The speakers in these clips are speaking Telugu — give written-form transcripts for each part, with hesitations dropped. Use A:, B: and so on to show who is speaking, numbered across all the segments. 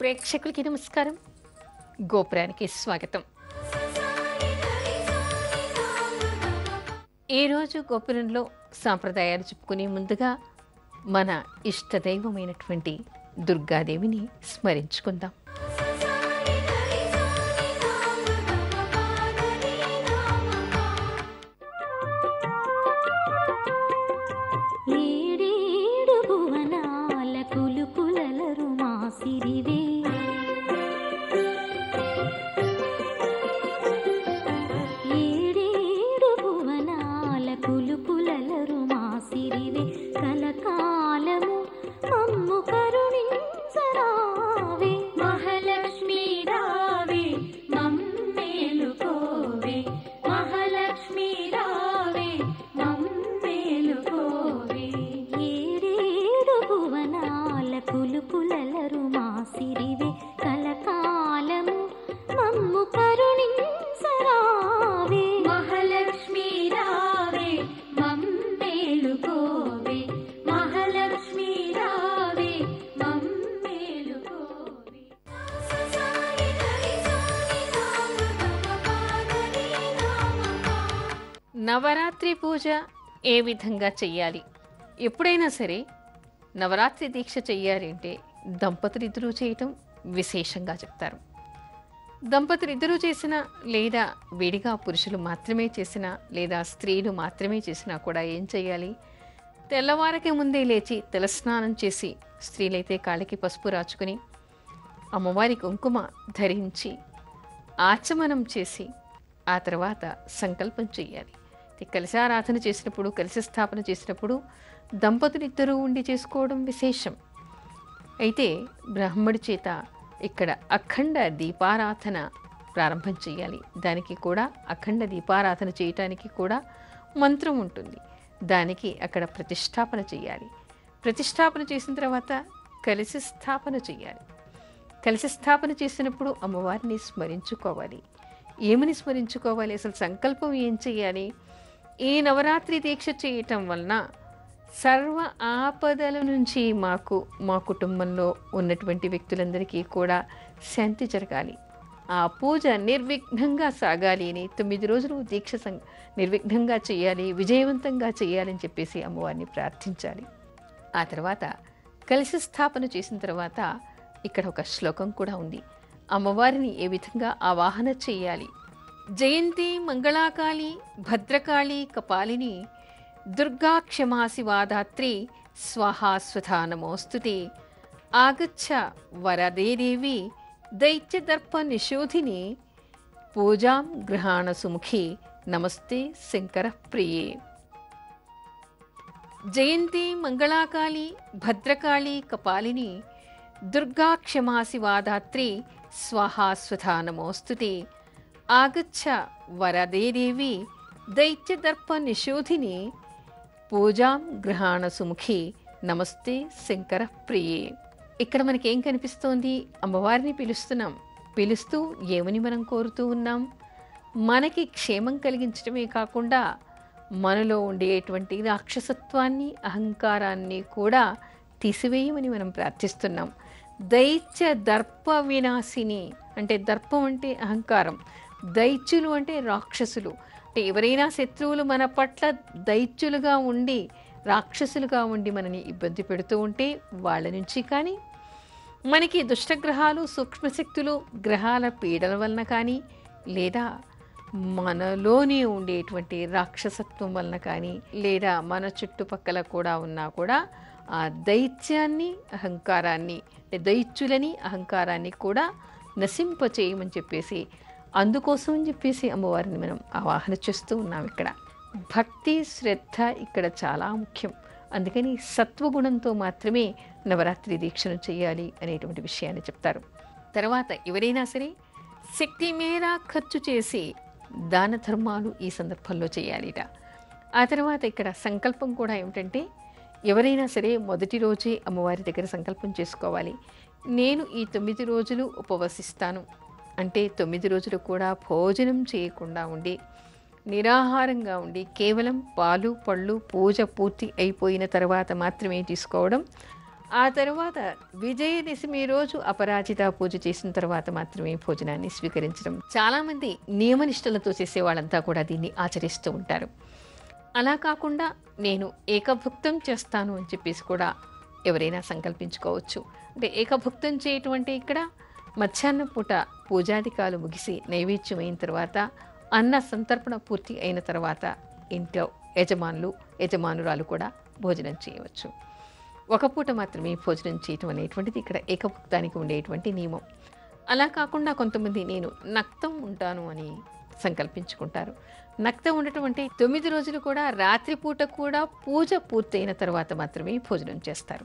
A: ప్రేక్షకులకి నమస్కారం. గోపురానికి స్వాగతం. ఈరోజు గోపురంలో సాంప్రదాయాలు చెప్పుకునే ముందుగా మన ఇష్టదైవమైనటువంటి దుర్గాదేవిని స్మరించుకుందాం. నవరాత్రి పూజ ఏ విధంగా చెయ్యాలి? ఎప్పుడైనా సరే నవరాత్రి దీక్ష చెయ్యాలి అంటే దంపతులిద్దరూ చేయటం విశేషంగా చెప్తారు. దంపతులిద్దరూ చేసినా లేదా విడిగా పురుషులు మాత్రమే చేసినా లేదా స్త్రీలు మాత్రమే చేసినా కూడా ఏం చేయాలి? తెల్లవారకే ముందే లేచి తలస్నానం చేసి, స్త్రీలైతే కాళ్ళకి పసుపు రాచుకుని అమ్మవారి కుంకుమ ధరించి ఆచమనం చేసి ఆ తర్వాత సంకల్పం చెయ్యాలి. కలశారాధన చేసినప్పుడు, కలశ స్థాపన చేసినప్పుడు దంపతులిద్దరూ ఉండి చేసుకోవడం విశేషం. అయితే బ్రాహ్మడి చేత ఇక్కడ అఖండ దీపారాధన ప్రారంభం చేయాలి. దానికి కూడా అఖండ దీపారాధన చేయటానికి కూడా మంత్రం ఉంటుంది. దానికి అక్కడ ప్రతిష్టాపన చేయాలి. ప్రతిష్టాపన చేసిన తర్వాత కలశ స్థాపన చేయాలి. కలశ స్థాపన చేసినప్పుడు అమ్మవారిని స్మరించుకోవాలి. ఏమని స్మరించుకోవాలి? అసలు సంకల్పం ఏం చేయాలి? ఈ నవరాత్రి దీక్ష చేయటం వలన సర్వ ఆపదల నుంచి మా కుటుంబంలో ఉన్నటువంటి వ్యక్తులందరికీ కూడా శాంతి జరగాలి, ఆ పూజ నిర్విఘ్నంగా సాగాలి అని 9 రోజులు దీక్ష నిర్విఘ్నంగా చేయాలి, విజయవంతంగా చేయాలని చెప్పేసి అమ్మవారిని ప్రార్థించాలి. ఆ తర్వాత కలశ స్థాపన చేసిన తర్వాత ఇక్కడ ఒక శ్లోకం కూడా ఉంది. అమ్మవారిని ఏ విధంగా ఆవాహన చేయాలి? జయంతి మంగళాకాళి భద్రకాళి కపాలిని దుర్గా క్షమా శివాధాత్రి స్వాహా స్వధా నమోస్తుతే ఆగచ్చ వరదే దేవి దైత్యదర్ప నిషోధిని పూజాం గృహాణ సుముఖి నమస్తే శంకర ప్రియే. జయంతి మంగళాకాళి భద్రకాళి కపాలిని దుర్గా క్షమా శివాధాత్రి స్వాహా స్వధా నమోస్తుతే ఆగచ్చ వరదే దేవి దైత్యదర్ప నిషోధిని పూజాం గృహాణ సుముఖి నమస్తే శంకర ప్రియే. ఇక్కడ మనకేం కనిపిస్తోంది? అమ్మవారిని పిలుస్తున్నాం. పిలుస్తూ ఏమని మనం కోరుతూ ఉన్నాం? మనకి క్షేమం కలిగించడమే కాకుండా మనలో ఉండేటువంటి రాక్షసత్వాన్ని, అహంకారాన్ని కూడా తీసివేయమని మనం ప్రార్థిస్తున్నాం. దైత్య దర్ప వినాశిని అంటే దర్పం అంటే అహంకారం, దైత్యులు అంటే రాక్షసులు. అంటే ఎవరైనా శత్రువులు మన పట్ల దైత్యులుగా ఉండి, రాక్షసులుగా ఉండి మనని ఇబ్బంది పెడుతూ ఉంటే వాళ్ళ నుంచి కానీ, మనకి దుష్టగ్రహాలు, సూక్ష్మశక్తులు, గ్రహాల పీడల వలన కానీ, లేదా మనలోనే ఉండేటువంటి రాక్షసత్వం వలన కానీ, లేదా మన చుట్టుపక్కల కూడా ఉన్నా కూడా ఆ దైత్యాన్ని, అహంకారాన్ని, దైత్యులని, అహంకారాన్ని కూడా నశింపచేయమని చెప్పేసి, అందుకోసం అని చెప్పేసి అమ్మవారిని మనం ఆవాహన చేస్తూ ఉన్నాం. ఇక్కడ భక్తి, శ్రద్ధ ఇక్కడ చాలా ముఖ్యం. అందుకని సత్వగుణంతో మాత్రమే నవరాత్రి దీక్షను చేయాలి అనేటువంటి విషయాన్ని చెప్తారు. తర్వాత ఎవరైనా సరే శక్తి మేర ఖర్చు చేసి దాన ధర్మాలు ఈ సందర్భంలో చేయాలిట. ఆ తర్వాత ఇక్కడ సంకల్పం కూడా ఏమిటంటే, ఎవరైనా సరే మొదటి రోజే అమ్మవారి దగ్గర సంకల్పం చేసుకోవాలి. నేను ఈ 9 రోజులు ఉపవసిస్తాను అంటే 9 రోజులు కూడా భోజనం చేయకుండా ఉండి, నిరాహారంగా ఉండి, కేవలం పాలు పళ్ళు పూజ పూర్తి అయిపోయిన తర్వాత మాత్రమే తీసుకోవడం, ఆ తర్వాత విజయదశమి రోజు అపరాజిత పూజ చేసిన తర్వాత మాత్రమే భోజనాన్ని స్వీకరించడం. చాలామంది నియమనిష్టలతో చేసే వాళ్ళంతా కూడా దీన్ని ఆచరిస్తూ ఉంటారు. అలా కాకుండా నేను ఏకభుక్తం చేస్తాను అని చెప్పేసి కూడా ఎవరైనా సంకల్పించుకోవచ్చు. అంటే ఏకభుక్తం చేయటం అంటే ఇక్కడ మధ్యాహ్నం పూట పూజాధికాలు ముగిసి నైవేద్యం అయిన తర్వాత అన్న సంతర్పణ పూర్తి అయిన తర్వాత ఇంట్లో యజమానురాలు కూడా భోజనం చేయవచ్చు. ఒక పూట మాత్రమే భోజనం చేయటం అనేటువంటిది ఇక్కడ ఏకభుక్తానికి ఉండేటువంటి నియమం. అలా కాకుండా కొంతమంది నేను నక్తం ఉంటాను అని సంకల్పించుకుంటారు. నక్తం ఉండటం అంటే 9 రోజులు కూడా రాత్రిపూట కూడా పూజ పూర్తయిన తర్వాత మాత్రమే భోజనం చేస్తారు.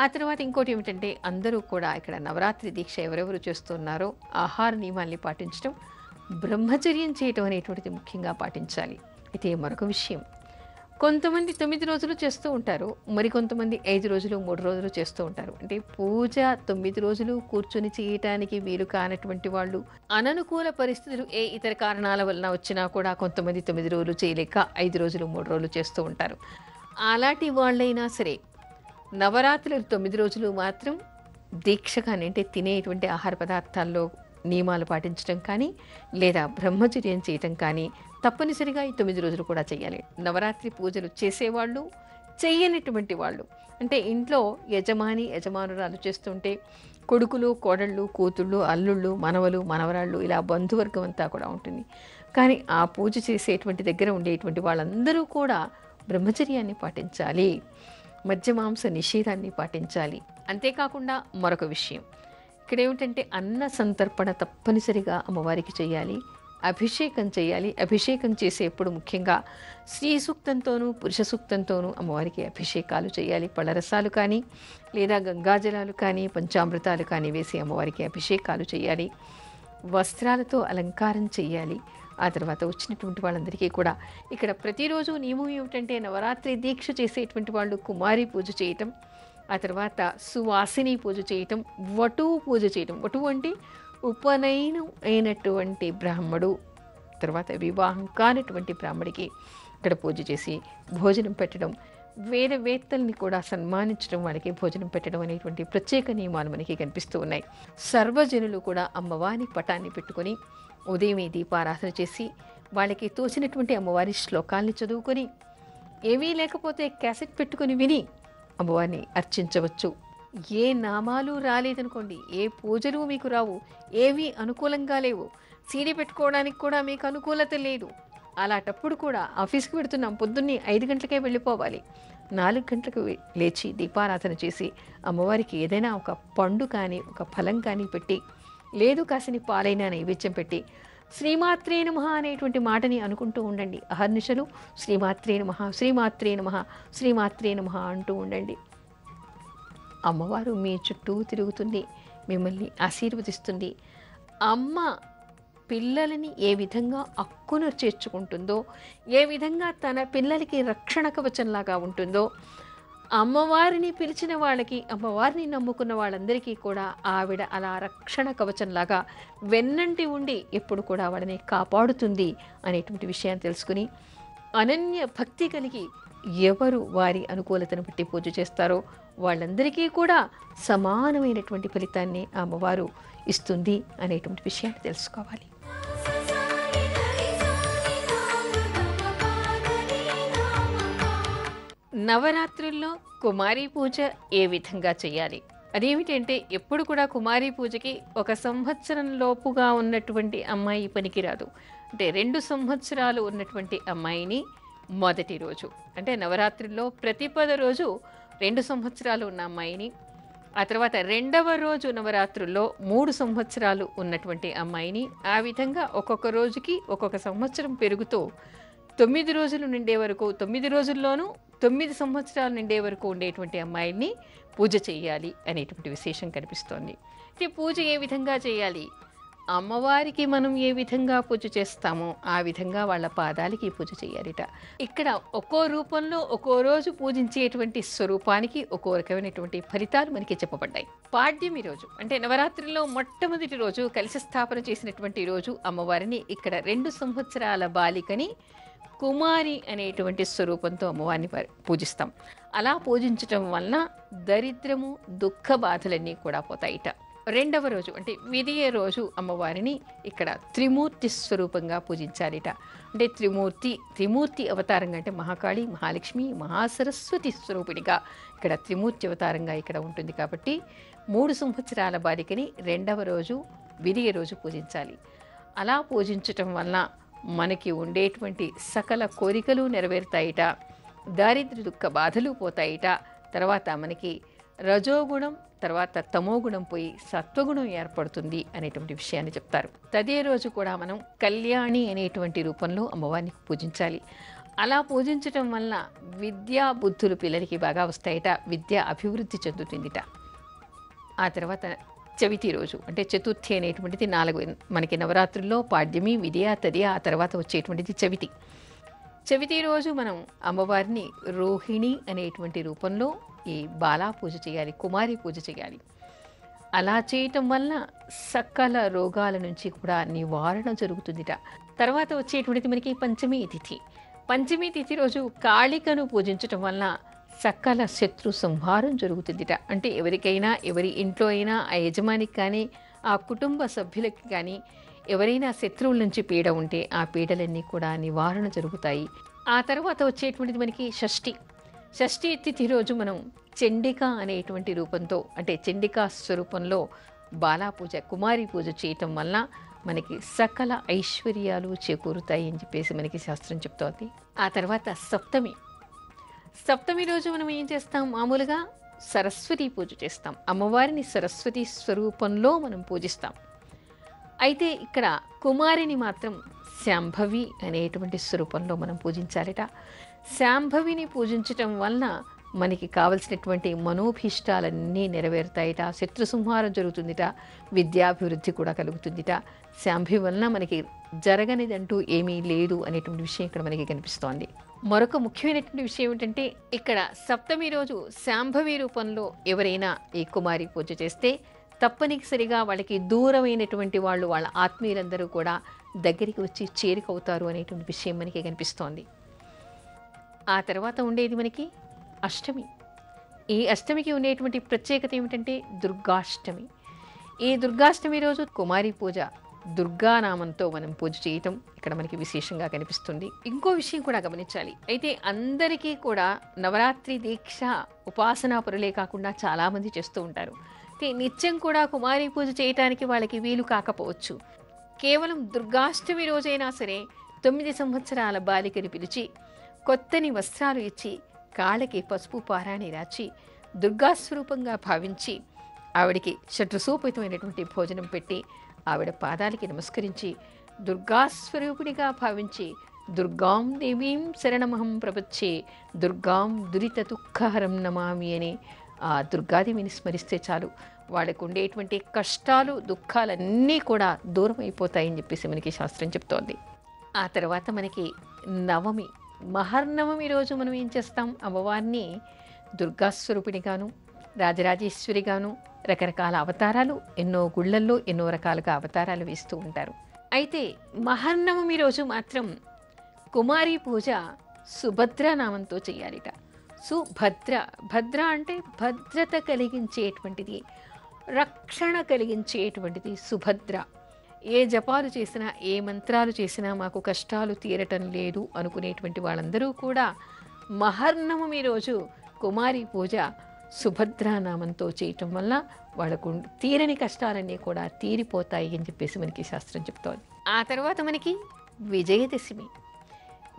A: ఆ తర్వాత ఇంకోటి ఏమిటంటే అందరూ కూడా ఇక్కడ నవరాత్రి దీక్ష ఎవరెవరు చేస్తున్నారో ఆహార నియమాల్ని పాటించడం, బ్రహ్మచర్యం చేయటం అనేటువంటిది ముఖ్యంగా పాటించాలి. అయితే మరొక విషయం, కొంతమంది 9 రోజులు చేస్తూ ఉంటారు, మరికొంతమంది 5 రోజులు 3 రోజులు చేస్తూ ఉంటారు. అంటే పూజ 9 రోజులు కూర్చొని చేయటానికి వీలు కానటువంటి వాళ్ళు, అననుకూల పరిస్థితులు ఏ ఇతర కారణాల వలన వచ్చినా కూడా కొంతమంది 9 రోజులు చేయలేక 5 రోజులు 3 రోజులు చేస్తూ ఉంటారు. అలాంటి వాళ్ళైనా సరే నవరాత్రులు 9 రోజులు మాత్రం దీక్షగానే అంటే తినేటువంటి ఆహార పదార్థాల్లో నియమాలు పాటించడం కానీ లేదా బ్రహ్మచర్యం చేయటం కానీ తప్పనిసరిగా ఈ 9 రోజులు కూడా చేయాలి. నవరాత్రి పూజలు చేసేవాళ్ళు, చెయ్యనటువంటి వాళ్ళు, అంటే ఇంట్లో యజమానురాలు చేస్తుంటే కొడుకులు, కోడళ్ళు, కూతుళ్ళు, అల్లుళ్ళు, మనవలు, మనవరాళ్ళు ఇలా బంధువర్గం అంతా కూడా ఉంటుంది. కానీ ఆ పూజ చేసేటువంటి దగ్గర ఉండేటువంటి వాళ్ళందరూ కూడా బ్రహ్మచర్యాన్ని పాటించాలి, మద్యమాంస నిషేధాన్ని పాటించాలి. అంతేకాకుండా మరొక విషయం, ఇక్కడ ఏమిటంటే అన్న సంతర్పణ తప్పనిసరిగా అమ్మవారికి చేయాలి, అభిషేకం చేయాలి. అభిషేకం చేసేప్పుడు ముఖ్యంగా స్త్రీ సూక్తంతోనూ పురుష సూక్తంతోనూ అమ్మవారికి అభిషేకాలు చేయాలి. పళ్ళరసాలు కానీ లేదా గంగాజలాలు కానీ పంచామృతాలు కానీ వేసి అమ్మవారికి అభిషేకాలు చేయాలి. వస్త్రాలతో అలంకారం చేయాలి. ఆ తర్వాత వచ్చినటువంటి వాళ్ళందరికీ కూడా ఇక్కడ ప్రతిరోజు నియమం ఏమిటంటే నవరాత్రి దీక్ష చేసేటువంటి వాళ్ళు కుమారి పూజ చేయటం, ఆ తర్వాత సువాసిని పూజ చేయటం, వటువు పూజ చేయటం. వటువు అంటే ఉపనయనం అయినటువంటి బ్రాహ్మడు, తర్వాత వివాహం కానటువంటి బ్రాహ్మడికి ఇక్కడ పూజ చేసి భోజనం పెట్టడం, వేదవేత్తల్ని కూడా సన్మానించడం, వాళ్ళకి భోజనం పెట్టడం అనేటువంటి ప్రత్యేక నియమాలు మనకి కనిపిస్తూ ఉన్నాయి. సర్వజనులు కూడా అమ్మవారి పటాన్ని పెట్టుకొని ఉదయమే దీపారాధన చేసి వాళ్ళకి తోచినటువంటి అమ్మవారి శ్లోకాల్ని చదువుకొని, ఏమీ లేకపోతే క్యాసెట్ పెట్టుకొని విని అమ్మవారిని అర్చించవచ్చు. ఏ నామాలు రాలేదనుకోండి, ఏ పూజలు మీకు రావు, ఏవి అనుకూలంగా లేవు, సీడీ పెట్టుకోవడానికి కూడా మీకు అనుకూలత లేదు, అలాంటప్పుడు కూడా ఆఫీస్కి పెడుతున్నాం, పొద్దున్నే 5 గంటలకే వెళ్ళిపోవాలి, 4 గంటలకు లేచి దీపారాధన చేసి అమ్మవారికి ఏదైనా ఒక పండు కానీ ఒక ఫలం కానీ పెట్టి, లేదు కాసిని పాలైన నైవేద్యం పెట్టి శ్రీమాత్రే నమః అనేటువంటి మాటని అనుకుంటూ ఉండండి. అహర్నిశలు శ్రీమాత్రే నమః, శ్రీమాత్రే నమః, శ్రీమాత్రే నమః అంటూ ఉండండి. అమ్మవారు మీ చుట్టూ తిరుగుతుంది, మిమ్మల్ని ఆశీర్వదిస్తుంది. అమ్మ పిల్లలని ఏ విధంగా అక్కున చేర్చుకుంటుందో, ఏ విధంగా తన పిల్లలకి రక్షణ కవచంలాగా ఉంటుందో, అమ్మవారిని పిలిచిన వాళ్ళకి, అమ్మవారిని నమ్ముకున్న వాళ్ళందరికీ కూడా ఆవిడ అలా రక్షణ కవచంలాగా వెన్నంటి ఉండి ఎప్పుడు కూడా వాళ్ళని కాపాడుతుంది అనేటువంటి విషయాన్ని తెలుసుకుని అనన్య భక్తి కలిగి ఎవరు వారి అనుకూలతను బట్టి పూజ చేస్తారో వాళ్ళందరికీ కూడా సమానమైనటువంటి ఫలితాన్ని అమ్మవారు ఇస్తుంది అనేటువంటి విషయాన్ని తెలుసుకోవాలి. నవరాత్రుల్లో కుమారి పూజ ఏ విధంగా చేయాలి? అదేమిటంటే ఎప్పుడు కూడా కుమారి పూజకి 1 సంవత్సరం లోపుగా ఉన్నటువంటి అమ్మాయి పనికిరాదు. అంటే 2 సంవత్సరాలు ఉన్నటువంటి అమ్మాయిని మొదటి రోజు, అంటే నవరాత్రుల్లో ప్రతిపద రోజు 2 సంవత్సరాలు ఉన్న అమ్మాయిని, ఆ తర్వాత 2వ రోజు నవరాత్రుల్లో 3 సంవత్సరాలు ఉన్నటువంటి అమ్మాయిని, ఆ విధంగా ఒక్కొక్క రోజుకి ఒక్కొక్క సంవత్సరం పెరుగుతూ 9 రోజులు నిండే వరకు, 9 రోజుల్లోనూ 9 సంవత్సరాలు నిండే వరకు ఉండేటువంటి అమ్మాయిల్ని పూజ చేయాలి అనేటువంటి విశేషం కనిపిస్తోంది. ఈ పూజ ఏ విధంగా చేయాలి? అమ్మవారికి మనం ఏ విధంగా పూజ చేస్తామో ఆ విధంగా వాళ్ళ పాదాలకి పూజ చేయాలిట. ఇక్కడ ఒక్కో రూపంలో ఒక్కో రోజు పూజించేటువంటి స్వరూపానికి ఒక్కో రకమైనటువంటి ఫలితాలు మనకి చెప్పబడ్డాయి. పాడ్యమి రోజు అంటే నవరాత్రుల్లో మొట్టమొదటి రోజు కలిసి స్థాపన చేసినటువంటి రోజు అమ్మవారిని ఇక్కడ 2 సంవత్సరాల బాలికని కుమారి అనేటువంటి స్వరూపంతో అమ్మవారిని పూజిస్తాం. అలా పూజించటం వలన దరిద్రము దుఃఖ బాధలన్నీ కూడా పోతాయిట. రెండవ రోజు అంటే విదియ రోజు అమ్మవారిని ఇక్కడ త్రిమూర్తి స్వరూపంగా పూజించాలిట. అంటే త్రిమూర్తి అవతారంగా అంటే మహాకాళి, మహాలక్ష్మి, మహాసరస్వతి స్వరూపిణిగా ఇక్కడ త్రిమూర్తి అవతారంగా ఇక్కడ ఉంటుంది. కాబట్టి 3 సంవత్సరాల బాలికని రెండవ రోజు విదియ రోజు పూజించాలి. అలా పూజించటం వలన మనకి ఉండేటువంటి సకల కోరికలు నెరవేరుతాయిట, దారిద్ర్య దుఃఖ బాధలు పోతాయిట. తర్వాత మనకి రజోగుణం తర్వాత తమోగుణం పోయి సత్వగుణం ఏర్పడుతుంది అనేటువంటి విషయాన్ని చెప్తారు. తదే రోజు కూడా మనం కళ్యాణి అనేటువంటి రూపంలో అమ్మవారిని పూజించాలి. అలా పూజించటం వలన విద్యా బుద్ధులు పిల్లలకి బాగా వస్తాయిట, విద్య అభివృద్ధి చెందుతుందిట. ఆ తర్వాత చవితి రోజు అంటే చతుర్థి అనేటువంటిది 4 మనకి నవరాత్రుల్లో పాడ్యమి, విద్య, తదియ, ఆ తర్వాత వచ్చేటువంటిది చవితి. చవితి రోజు మనం అమ్మవారిని రోహిణి అనేటువంటి రూపంలో ఈ బాలా పూజ చేయాలి, కుమారి పూజ చేయాలి. అలా చేయటం వల్ల సకల రోగాల నుంచి కూడా నివారణ జరుగుతుందిట. తర్వాత వచ్చేటువంటిది మనకి పంచమీ తిథి. పంచమీ తిథి రోజు కాళికను పూజించటం వలన సకల శత్రు సంహారం జరుగుతుందిట. అంటే ఎవరికైనా, ఎవరి ఇంట్లో అయినా, ఆ యజమానికి కానీ, ఆ కుటుంబ సభ్యులకి కానీ ఎవరైనా శత్రువుల నుంచి పీడ ఉంటే ఆ పీడలన్నీ కూడా నివారణ జరుగుతాయి. ఆ తర్వాత వచ్చేటువంటిది మనకి షష్ఠి తిథి రోజు మనం చండిక అనేటువంటి రూపంతో అంటే చండికా స్వరూపంలో బాలా పూజ, కుమారి పూజ చేయటం వలన మనకి సకల ఐశ్వర్యాలు చేకూరుతాయి అని చెప్పేసి మనకి శాస్త్రం చెప్తోంది. ఆ తర్వాత సప్తమి రోజు మనం ఏం చేస్తాం? మామూలుగా సరస్వతి పూజ చేస్తాం. అమ్మవారిని సరస్వతి స్వరూపంలో మనం పూజిస్తాం. అయితే ఇక్కడ కుమారిని మాత్రం శాంభవి అనేటువంటి స్వరూపంలో మనం పూజించాలిట. శాంభవిని పూజించటం వలన మనకి కావలసినటువంటి మనోభీష్టాలన్నీ నెరవేరుతాయిట, శత్రు సంహారం జరుగుతుందిట, విద్యాభివృద్ధి కూడా కలుగుతుందిట. శాంభవి వలన మనకి జరగనిదంటూ ఏమీ లేదు అనేటువంటి విషయం ఇక్కడ మనకి కనిపిస్తోంది. మరొక ముఖ్యమైనటువంటి విషయం ఏమిటంటే ఇక్కడ సప్తమి రోజు శాంభవి రూపంలో ఎవరైనా ఈ కుమారి పూజ చేస్తే తప్పనిసరిగా వాళ్ళకి దూరమైనటువంటి వాళ్ళు, వాళ్ళ ఆత్మీయులందరూ కూడా దగ్గరికి వచ్చి చేరికవుతారు అనేటువంటి విషయం మనకి కనిపిస్తోంది. ఆ తర్వాత ఉండేది మనకి అష్టమి. ఈ అష్టమికి ఉండేటువంటి ప్రత్యేకత ఏమిటంటే దుర్గాష్టమి. ఈ దుర్గాష్టమి రోజు కుమారి పూజ, దుర్గానామంతో మనం పూజ చేయటం ఇక్కడ మనకి విశేషంగా కనిపిస్తుంది. ఇంకో విషయం కూడా గమనించాలి. అయితే అందరికీ కూడా నవరాత్రి దీక్ష ఉపాసనా పరులే కాకుండా చాలామంది చేస్తూ ఉంటారు. నిత్యం కూడా కుమారి పూజ చేయటానికి వాళ్ళకి వీలు కాకపోవచ్చు. కేవలం దుర్గాష్టమి రోజైనా సరే 9 సంవత్సరాల బాలికని పిలిచి కొత్తని వస్త్రాలు ఇచ్చి కాళ్ళకి పసుపు పారాణి రాచి దుర్గాస్వరూపంగా భావించి ఆవిడికి షడ్రసోపేతమైనటువంటి భోజనం పెట్టి ఆవిడ పాదాలకి నమస్కరించి దుర్గాస్వరూపిణిగా భావించి దుర్గాం దేవీం శరణమహం ప్రపచ్చే దుర్గాం దురిత దుఃఖహరం నమామి అని ఆ దుర్గాదేవిని స్మరిస్తే చాలు, వాళ్ళకు ఉండేటువంటి కష్టాలు దుఃఖాలన్నీ కూడా దూరం అయిపోతాయని చెప్పేసి మనకి శాస్త్రం చెప్తోంది. ఆ తర్వాత మనకి నవమి, మహర్నవమి రోజు మనం ఏం చేస్తాం? అమ్మవారిని దుర్గాస్వరూపిణిగాను, రాజరాజేశ్వరిగాను రకరకాల అవతారాలు, ఎన్నో గుళ్ళల్లో ఎన్నో రకాలుగా అవతారాలు వేస్తూ ఉంటారు. అయితే మహర్నవమి రోజు మాత్రం కుమారి పూజ సుభద్ర నామంతో చేయాలిట. భద్ర అంటే భద్రత కలిగించేటువంటిది, రక్షణ కలిగించేటువంటిది సుభద్ర. ఏ జపాలు చేసినా, ఏ మంత్రాలు చేసినా మాకు కష్టాలు తీరటం లేదు అనుకునేటువంటి వాళ్ళందరూ కూడా మహర్నవమి రోజు కుమారి పూజ సుభద్రానామంతో చేయటం వల్ల వాళ్ళకు తీరని కష్టాలన్నీ కూడా తీరిపోతాయి అని చెప్పేసి మనకి శాస్త్రం చెప్తోంది. ఆ తర్వాత మనకి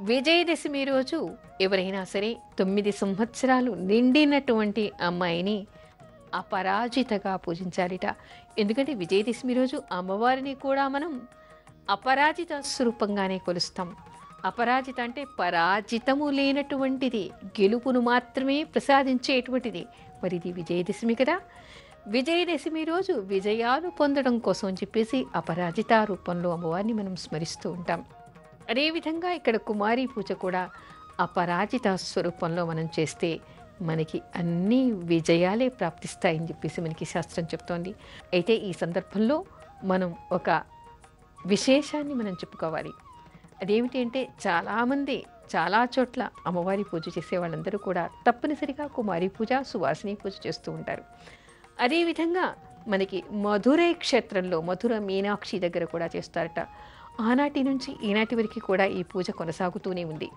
A: విజయదశమి రోజు ఎవరైనా సరే 9 సంవత్సరాలు నిండినటువంటి అమ్మాయిని అపరాజితగా పూజించాలిట. ఎందుకంటే విజయదశమి రోజు అమ్మవారిని కూడా మనం అపరాజిత స్వరూపంగానే కొలుస్తాం. అపరాజిత అంటే పరాజితము లేనటువంటిది, గెలుపును మాత్రమే ప్రసాదించేటువంటిది. మరి ఇది విజయదశమి కదా. విజయదశమి రోజు విజయాలు పొందడం కోసం అని చెప్పేసి అపరాజిత రూపంలో అమ్మవారిని మనం స్మరిస్తూ ఉంటాం. అదేవిధంగా ఇక్కడ కుమారి పూజ కూడా అపరాజిత స్వరూపంలో మనం చేస్తే మనకి అన్ని విజయాలే ప్రాప్తిస్తాయని చెప్పేసి మనకి శాస్త్రం చెప్తోంది. అయితే ఈ సందర్భంలో మనం ఒక విశేషాన్ని మనం చెప్పుకోవాలి. అదేమిటి అంటే చాలామంది చాలా చోట్ల అమ్మవారి పూజ చేసే వాళ్ళందరూ కూడా తప్పనిసరిగా కుమారి పూజ, సువాసిని పూజ చేస్తూ ఉంటారు. అదేవిధంగా మనకి మధురై క్షేత్రంలో మధుర మీనాక్షి దగ్గర కూడా చేస్తారట. ఆనాటి నుంచి ఈనాటి వరకు కూడా ఈ పూజ కొనసాగుతూనే ఉంది.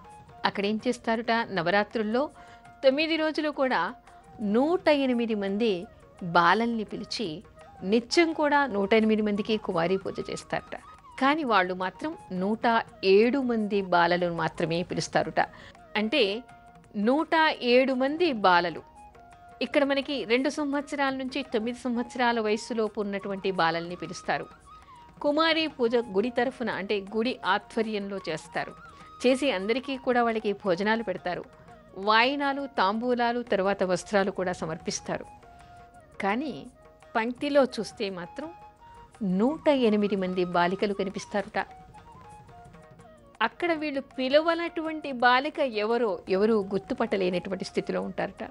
A: అక్కడ ఏం చేస్తారట, నవరాత్రుల్లో 9 రోజులు కూడా 108 మంది బాలల్ని పిలిచి నిత్యం కూడా 108 మందికి కుమారి పూజ చేస్తారట. కానీ వాళ్ళు మాత్రం 107 మంది బాలలను మాత్రమే పిలుస్తారట. అంటే 107 మంది బాలలు. ఇక్కడ మనకి 2 సంవత్సరాల నుంచి 9 సంవత్సరాల వయస్సులోపు ఉన్నటువంటి బాలల్ని పిలుస్తారు. కుమారి పూజ గుడి తరఫున అంటే గుడి ఆధ్వర్యంలో చేస్తారు. చేసి అందరికీ కూడా వాళ్ళకి భోజనాలు పెడతారు. వాయినాలు, తాంబూలాలు, తర్వాత వస్త్రాలు కూడా సమర్పిస్తారు. కానీ పంక్తిలో చూస్తే మాత్రం 108 మంది బాలికలు కనిపిస్తారట. అక్కడ వీళ్ళు పిలవనటువంటి బాలిక ఎవరు గుర్తుపట్టలేనటువంటి స్థితిలో ఉంటారట.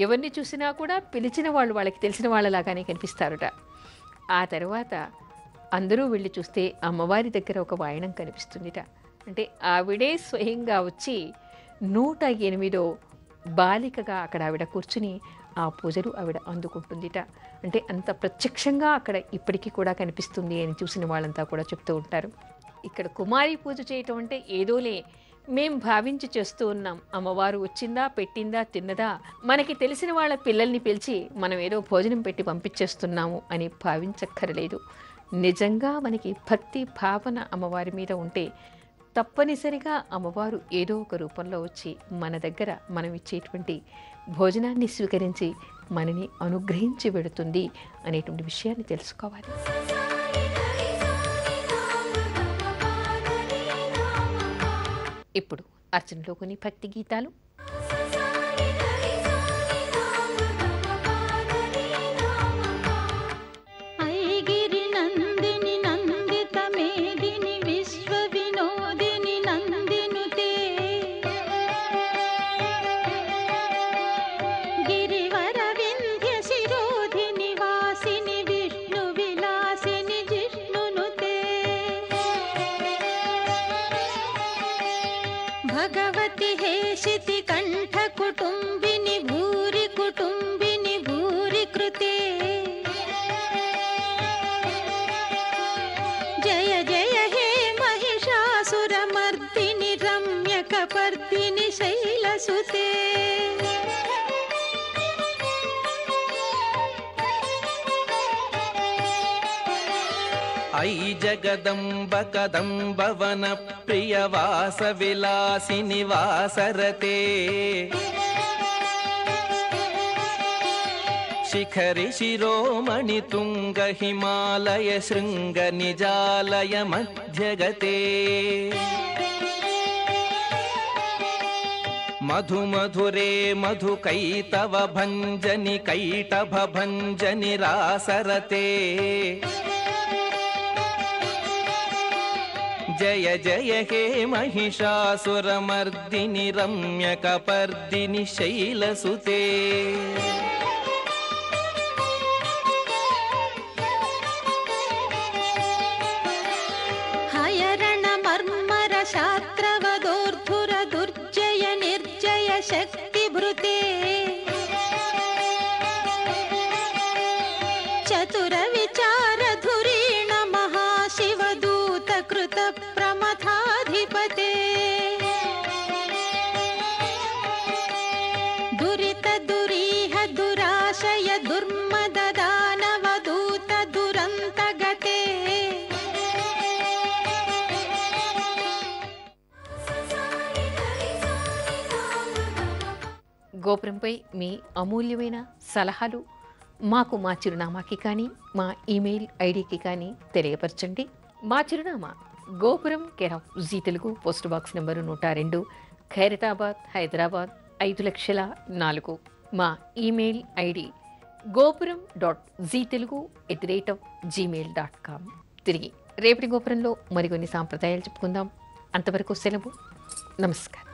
A: ఎవరిని చూసినా కూడా పిలిచిన వాళ్ళు వాళ్ళకి తెలిసిన వాళ్ళలాగానే కనిపిస్తారట. ఆ తర్వాత అందరూ వెళ్ళి చూస్తే అమ్మవారి దగ్గర ఒక వాయనం కనిపిస్తుందిట. అంటే ఆవిడే స్వయంగా వచ్చి 108వ బాలికగా అక్కడ ఆవిడ కూర్చుని ఆ పూజలు ఆవిడ అందుకుంటుందిట. అంటే అంత ప్రత్యక్షంగా అక్కడ ఇప్పటికీ కూడా కనిపిస్తుంది అని చూసిన వాళ్ళంతా కూడా చెప్తూ ఉంటారు. ఇక్కడ కుమారి పూజ చేయటం అంటే ఏదోలే మేం భావించి చేస్తూ ఉన్నాం, అమ్మవారు వచ్చిందా, పెట్టిందా, తిన్నదా, మనకి తెలిసిన వాళ్ళ పిల్లల్ని పిలిచి మనం ఏదో భోజనం పెట్టి పంపించేస్తున్నాము అని భావించక్కర్లేదు. నిజంగా మనకి భక్తి భావన అమ్మవారి మీద ఉంటే తప్పనిసరిగా అమ్మవారు ఏదో ఒక రూపంలో వచ్చి మన దగ్గర మనం ఇచ్చేటువంటి భోజనాన్ని స్వీకరించి మనని అనుగ్రహించి పెడుతుంది అనేటువంటి విషయాన్ని తెలుసుకోవాలి. ఇప్పుడు అర్చనలో కొన్ని భక్తి గీతాలు.
B: भगवति हेशिति कंठ कुटुंबिनि भूरि कृते जय जय हे महिषासुरमर्दिनि रम्यकपर्दिनि शैलसुते
C: ऐ जगदम्ब कदम्बवन प्रियवास विलासिनि वासरते शिखरि शिरोमणि तुंग हिमालय शृंग निजालय मध्यगते मधु मधुरे मधु कैतव भंजनि कैटभ भंजनि रासरते जय जय हे महिषासुरमर्दिनि रम्यकपर्दिनि शैलसुते
B: हयरण मर्मर शात्रवदोर्धुर दुर्जय निर्जय शक्तिभृते चतुर विचार धुरीण महाशिवदूत कृत प्रमथाधिपते दुरित दुरीह दुराशय दुर्मद दानवदूत दुरंत गते
A: గోపురంపై మీ అమూల్యమైన సలహాలు మాకు మా చిరునామాకి కానీ మా ఈమెయిల్ ఐడికి కానీ తెలియపరచండి. మా చిరునామా గోపురం care of Zee Telugu, post box number 102, Khairatabad, Hyderabad 5,04,000. మా ఈమెయిల్ ఐడి gopuram.ztelugu@gmail.com. తిరిగి రేపటి గోపురంలో మరికొన్ని సాంప్రదాయాలు చెప్పుకుందాం. అంతవరకు సెలవు. నమస్కారం.